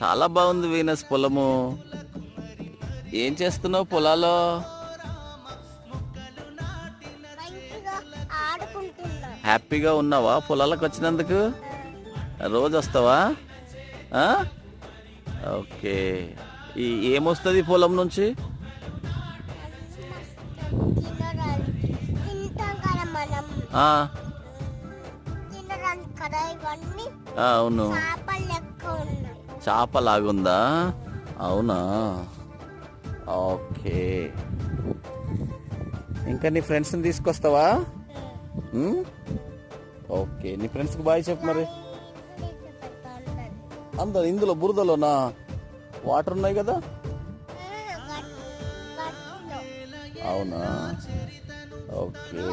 చాలా బాగుంది వీనస్ పొలము. ఏం చేస్తున్నావు పొలాలో? మంచిగా ఆడుకుంటున్నా. హ్యాపీగా ఉన్నావా పొలాలకు వచ్చినందుకు? రోజు వస్తావా? ఆ? ఓకే. ఏమొస్తుంది పొలం నుంచి? తింటాం కదా మనం. ఆ, తినడానికి కదా ఇవన్నీ. అవును. చేపలు లెక్క ఉన్నాయి. చేపలాగుందా? అవునా? ఓకే. ఇంకా నీ ఫ్రెండ్స్ని తీసుకొస్తావా? ఉమ్? ఓకే. నీ ఫ్రెండ్స్కి బాయ్ చెప్పు మరి. అందరు ఇందులో బురదలోనా? వాటర్ ఉన్నాయి కదా? అవునా? ఓకే.